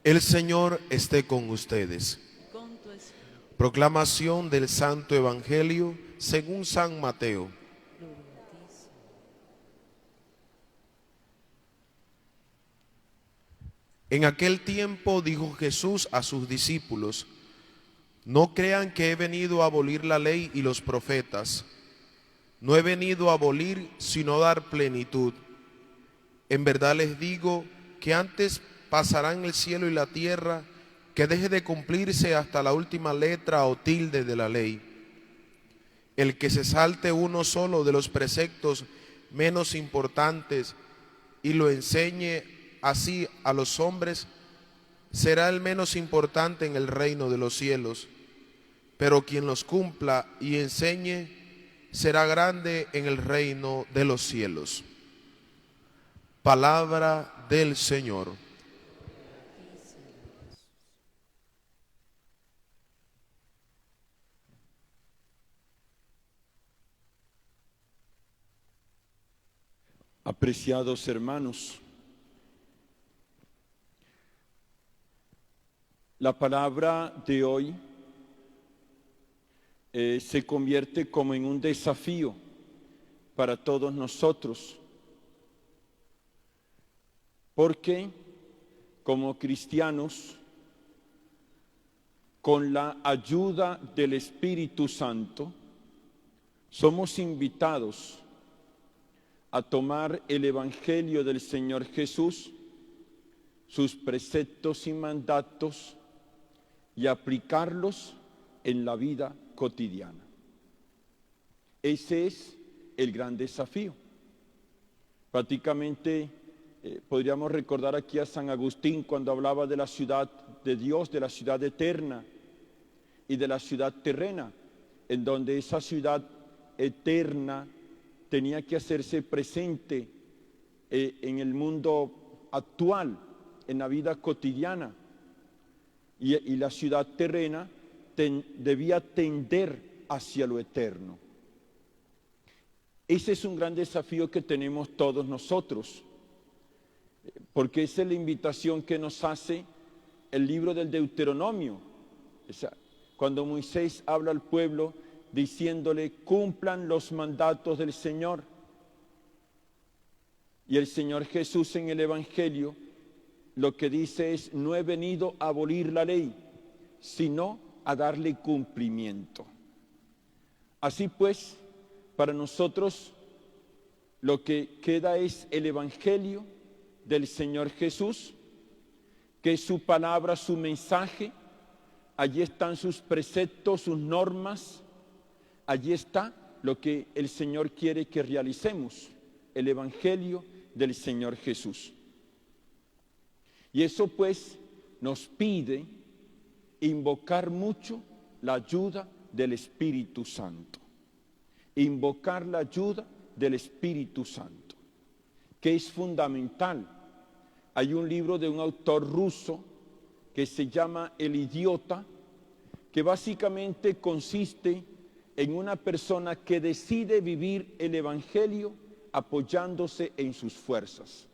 El Señor esté con ustedes. Con tu espíritu. Proclamación del Santo Evangelio según San Mateo. Gloria a ti, Señor. En aquel tiempo dijo Jesús a sus discípulos: No crean que he venido a abolir la ley y los profetas. No he venido a abolir, sino a dar plenitud. En verdad les digo que antes pasarán el cielo y la tierra, que deje de cumplirse hasta la última letra o tilde de la ley. El que se salte uno solo de los preceptos menos importantes y lo enseñe así a los hombres, será el menos importante en el reino de los cielos. Pero quien los cumpla y enseñe será grande en el reino de los cielos. Palabra del Señor. Apreciados hermanos, la palabra de hoy se convierte como en un desafío para todos nosotros, porque como cristianos, con la ayuda del Espíritu Santo, somos invitados a tomar el Evangelio del Señor Jesús, sus preceptos y mandatos, y aplicarlos en la vida cotidiana. Ese es el gran desafío. Prácticamente podríamos recordar aquí a San Agustín cuando hablaba de la ciudad de Dios, de la ciudad eterna y de la ciudad terrena, en donde esa ciudad eterna tenía que hacerse presente en el mundo actual, en la vida cotidiana, y la ciudad terrena debía tender hacia lo eterno. Ese es un gran desafío que tenemos todos nosotros, porque esa es la invitación que nos hace el libro del Deuteronomio. Cuando Moisés habla al pueblo diciéndole: cumplan los mandatos del Señor. Y el Señor Jesús en el Evangelio lo que dice es: no he venido a abolir la ley, sino a darle cumplimiento. Así pues, para nosotros lo que queda es el Evangelio del Señor Jesús, que es su palabra, su mensaje. Allí están sus preceptos, sus normas. Allí está lo que el Señor quiere que realicemos, el Evangelio del Señor Jesús. Y eso pues nos pide invocar mucho la ayuda del Espíritu Santo. Invocar la ayuda del Espíritu Santo, que es fundamental. Hay un libro de un autor ruso que se llama El Idiota, que básicamente consiste en una persona que decide vivir el Evangelio apoyándose en sus fuerzas.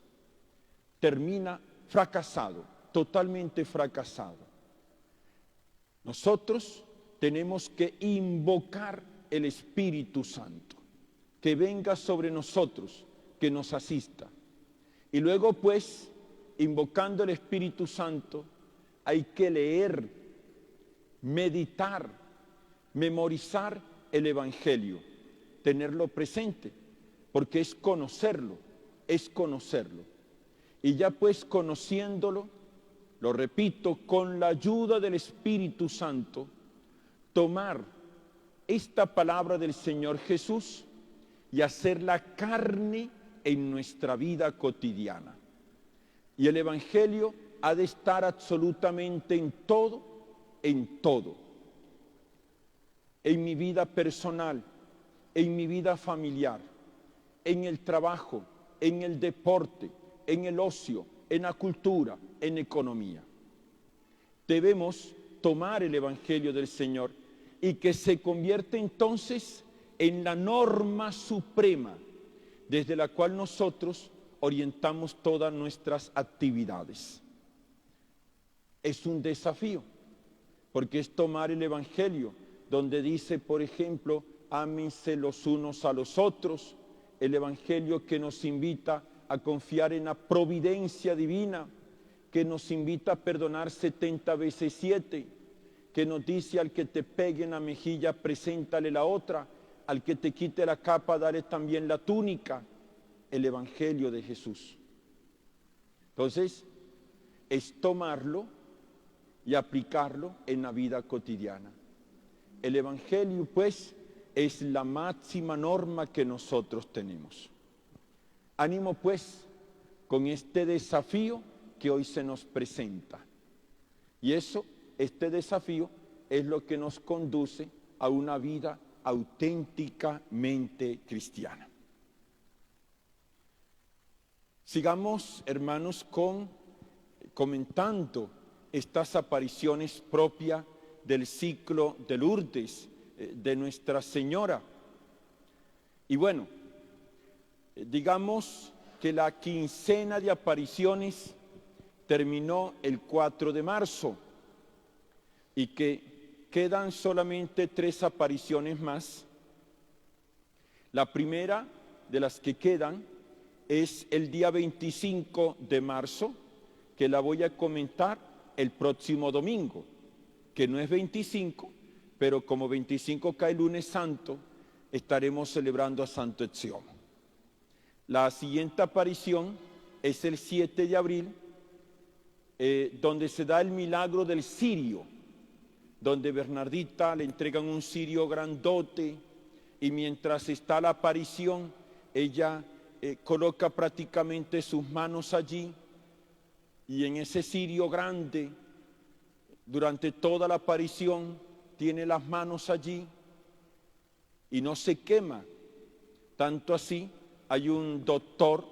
Termina fracasado, totalmente fracasado. Nosotros tenemos que invocar el Espíritu Santo, que venga sobre nosotros, que nos asista. Y luego pues, invocando el Espíritu Santo, hay que leer, meditar, memorizar el Evangelio, tenerlo presente, porque es conocerlo, es conocerlo. Y ya pues conociéndolo, lo repito, con la ayuda del Espíritu Santo, tomar esta palabra del Señor Jesús y hacerla carne en nuestra vida cotidiana. Y el Evangelio ha de estar absolutamente en todo, en todo. En mi vida personal, en mi vida familiar, en el trabajo, en el deporte, en el ocio, en la cultura, en economía. Debemos tomar el Evangelio del Señor y que se convierte entonces en la norma suprema desde la cual nosotros orientamos todas nuestras actividades. es un desafío, porque es tomar el Evangelio, donde dice, por ejemplo, ámense los unos a los otros, el Evangelio que nos invita a confiar en la providencia divina, que nos invita a perdonar 70 veces 7, que nos dice al que te pegue en la mejilla, preséntale la otra, al que te quite la capa, dale también la túnica, el Evangelio de Jesús. Entonces, es tomarlo y aplicarlo en la vida cotidiana. El Evangelio, pues, es la máxima norma que nosotros tenemos. Ánimo, pues, con este desafío que hoy se nos presenta. Y este desafío es lo que nos conduce a una vida auténticamente cristiana. Sigamos, hermanos, comentando estas apariciones propias del ciclo de Lourdes, de Nuestra Señora. Y bueno, digamos que la quincena de apariciones terminó el 4 de marzo y que quedan solamente 3 apariciones más. La primera de las que quedan es el día 25 de marzo, que la voy a comentar el próximo domingo, que no es 25, pero como 25 cae lunes santo, estaremos celebrando a Santo Etsiomo. La siguiente aparición es el 7 de abril, donde se da el milagro del cirio, donde Bernardita le entregan un cirio grandote y mientras está la aparición, ella coloca prácticamente sus manos allí y en ese cirio grande, durante toda la aparición, tiene las manos allí y no se quema. Tanto así, hay un doctor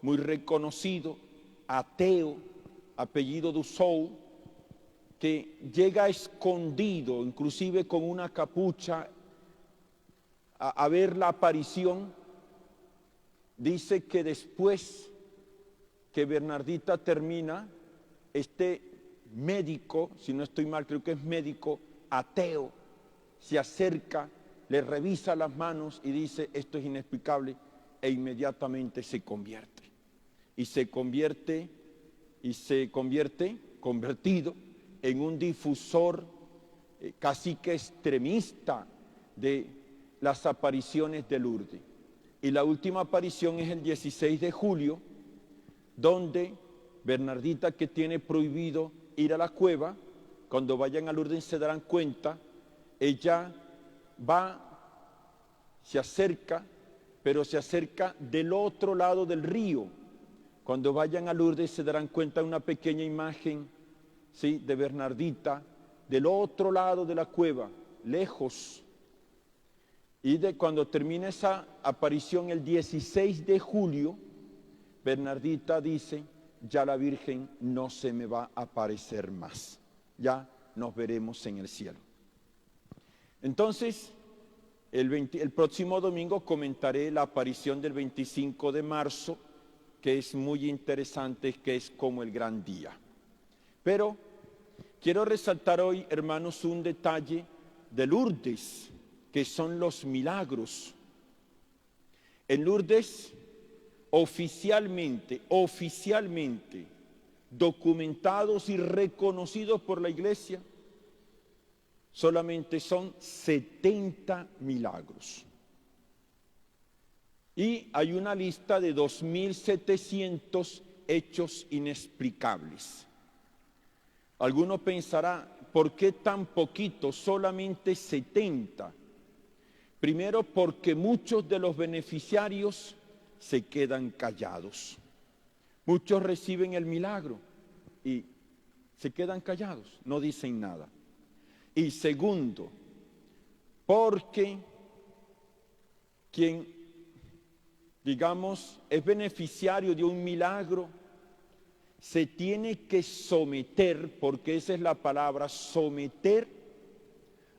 muy reconocido, ateo, apellido Dussault, que llega escondido, inclusive con una capucha, a ver la aparición. Dice que después que Bernardita termina, este médico, si no estoy mal, creo que es médico ateo, se acerca, le revisa las manos y dice, esto es inexplicable, e inmediatamente se convierte. Y se convierte convertido en un difusor casi que extremista de las apariciones de Lourdes. Y la última aparición es el 16 de julio, donde Bernardita, que tiene prohibido ir a la cueva, cuando vayan a Lourdes se darán cuenta, ella se acerca, pero se acerca del otro lado del río. Cuando vayan a Lourdes se darán cuenta de una pequeña imagen, ¿sí?, de Bernardita del otro lado de la cueva, lejos. Y cuando termina esa aparición el 16 de julio, Bernardita dice, ya la Virgen no se me va a aparecer más, ya nos veremos en el cielo. Entonces, el próximo domingo comentaré la aparición del 25 de marzo, que es muy interesante, que es como el gran día. Pero quiero resaltar hoy, hermanos, un detalle de Lourdes, que son los milagros. En Lourdes, oficialmente, documentados y reconocidos por la Iglesia, solamente son 70 milagros. Y hay una lista de 2.700 hechos inexplicables. Alguno pensará, ¿por qué tan poquito? Solamente 70. Primero, porque muchos de los beneficiarios se quedan callados. Muchos reciben el milagro y se quedan callados, no dicen nada. Y segundo, porque quien, digamos, es beneficiario de un milagro, se tiene que someter, porque esa es la palabra, someter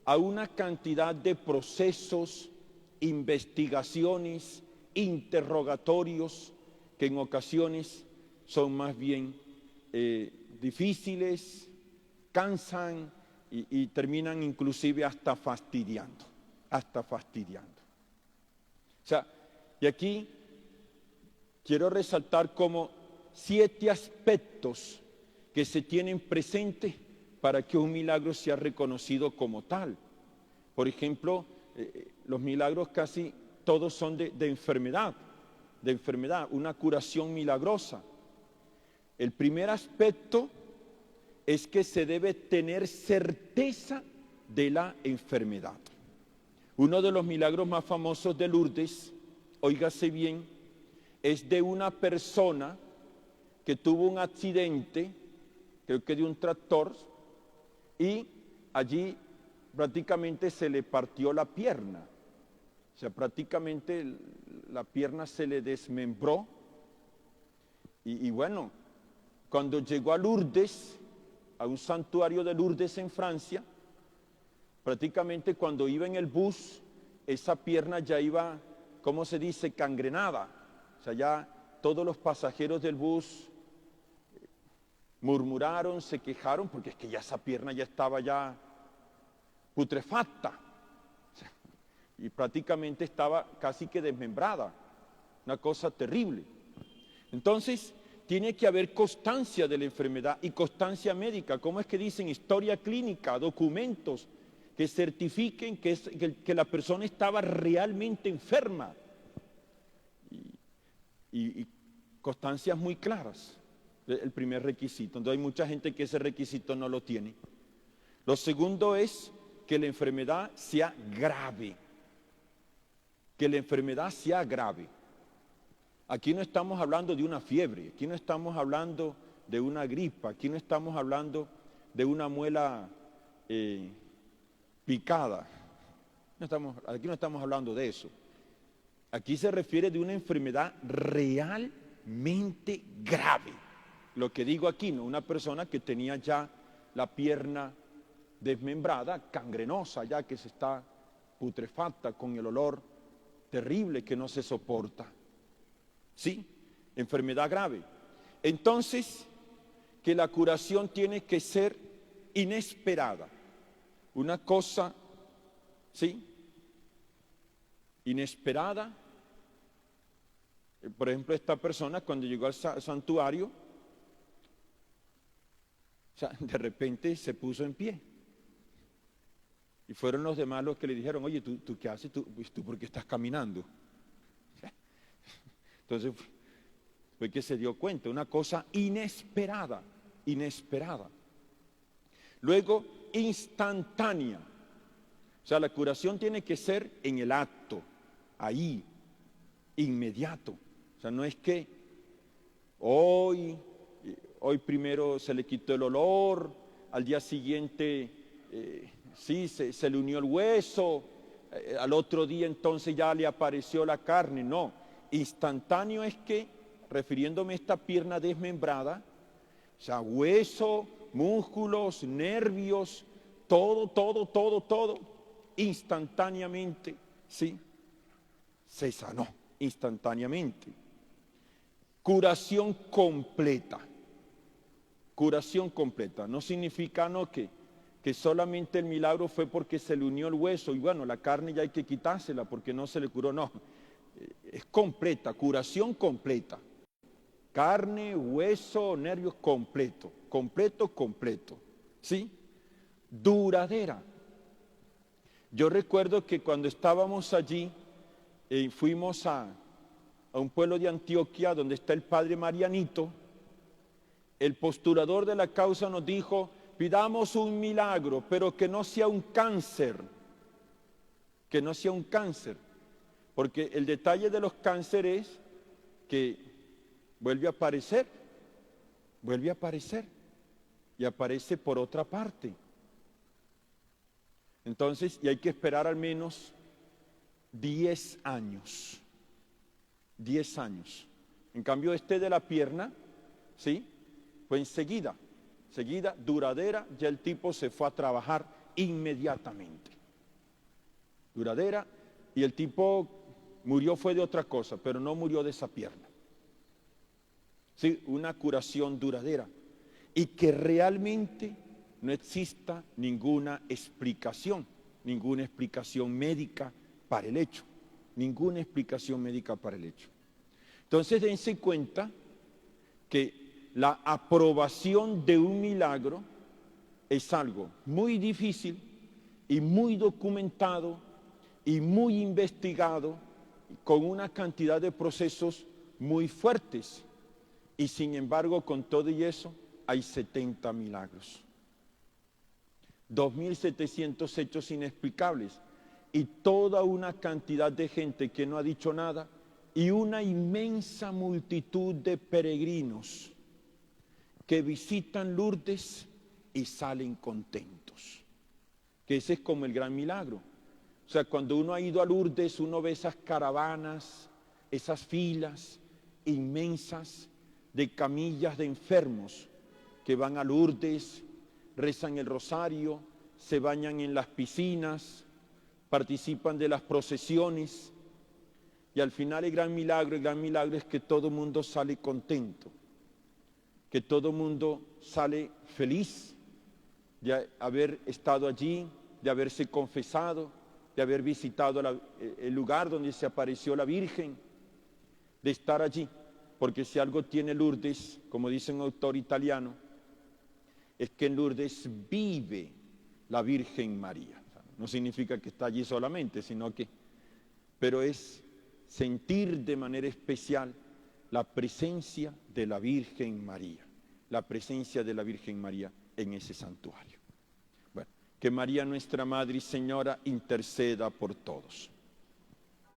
a una cantidad de procesos, investigaciones, interrogatorios, que en ocasiones son más bien difíciles, cansan y terminan inclusive hasta fastidiando. O sea, y aquí quiero resaltar como 7 aspectos que se tienen presentes para que un milagro sea reconocido como tal. Por ejemplo, los milagros casi todos son de enfermedad, una curación milagrosa. El primer aspecto es que se debe tener certeza de la enfermedad. Uno de los milagros más famosos de Lourdes, óigase bien, es de una persona que tuvo un accidente, creo que de un tractor, y allí prácticamente se le partió la pierna. O sea, prácticamente la pierna se le desmembró. Y bueno, cuando llegó a Lourdes, a un santuario de Lourdes en Francia, prácticamente cuando iba en el bus, esa pierna ya iba, ¿cómo se dice?, cangrenada. O sea, ya todos los pasajeros del bus murmuraron, se quejaron, porque es que ya esa pierna ya estaba ya putrefacta. O sea, y prácticamente estaba casi que desmembrada. Una cosa terrible. Entonces, tiene que haber constancia de la enfermedad y constancia médica. ¿Cómo es que dicen? Historia clínica, documentos que certifiquen que la persona estaba realmente enferma. Y constancias muy claras, el primer requisito. Entonces hay mucha gente que ese requisito no lo tiene. Lo segundo es que la enfermedad sea grave. Que la enfermedad sea grave. Aquí no estamos hablando de una fiebre, aquí no estamos hablando de una gripa, aquí no estamos hablando de una muela picada. Aquí no estamos hablando de eso. Aquí se refiere de una enfermedad realmente grave. Lo que digo aquí, no una persona que tenía ya la pierna desmembrada, cangrenosa, ya que se está putrefacta con el olor terrible que no se soporta. Sí, enfermedad grave. Entonces, que la curación tiene que ser inesperada. Una cosa, ¿sí?, inesperada. Por ejemplo, esta persona cuando llegó al santuario, o sea, de repente se puso en pie. Y fueron los demás los que le dijeron, oye, ¿tú qué haces? ¿Tú por qué estás caminando? Entonces fue que se dio cuenta, una cosa inesperada. Luego, instantánea. O sea, la curación tiene que ser en el acto, ahí, inmediato. O sea, no es que hoy primero se le quitó el olor, al día siguiente se le unió el hueso, al otro día entonces ya le apareció la carne. No, instantáneo es que, refiriéndome a esta pierna desmembrada, o sea, hueso, músculos, nervios, todo, instantáneamente, ¿sí?, se sanó, instantáneamente. Curación completa. No significa que solamente el milagro fue porque se le unió el hueso y bueno, la carne ya hay que quitársela porque no se le curó, no. Es completa, curación completa. Carne, hueso, nervios, completo. ¿Sí? Duradera. Yo recuerdo que cuando estábamos allí, fuimos a un pueblo de Antioquia donde está el padre Marianito. El postulador de la causa nos dijo, pidamos un milagro, pero que no sea un cáncer. Porque el detalle de los cánceres es que vuelve a aparecer y aparece por otra parte. Entonces, y hay que esperar al menos 10 años. 10 años. En cambio, de la pierna, ¿sí?, fue enseguida, duradera, ya el tipo se fue a trabajar inmediatamente. Duradera, y el tipo murió fue de otra cosa, pero no murió de esa pierna. Sí, una curación duradera. Y que realmente no exista ninguna explicación médica para el hecho, ninguna explicación médica para el hecho. Entonces dense cuenta que la aprobación de un milagro es algo muy difícil y muy documentado y muy investigado, con una cantidad de procesos muy fuertes. Y sin embargo, con todo y eso, hay 70 milagros. 2.700 hechos inexplicables y toda una cantidad de gente que no ha dicho nada y una inmensa multitud de peregrinos que visitan Lourdes y salen contentos. Que ese es como el gran milagro. O sea, cuando uno ha ido a Lourdes, uno ve esas caravanas, esas filas inmensas de camillas de enfermos que van a Lourdes, rezan el rosario, se bañan en las piscinas, participan de las procesiones, y al final el gran milagro es que todo el mundo sale contento, que todo el mundo sale feliz de haber estado allí, de haberse confesado, de haber visitado el lugar donde se apareció la Virgen, de estar allí, porque si algo tiene Lourdes, como dice un autor italiano, es que en Lourdes vive la Virgen María. No significa que está allí solamente, pero es sentir de manera especial la presencia de la Virgen María, la presencia de la Virgen María en ese santuario. Bueno, que María, nuestra Madre y Señora, interceda por todos.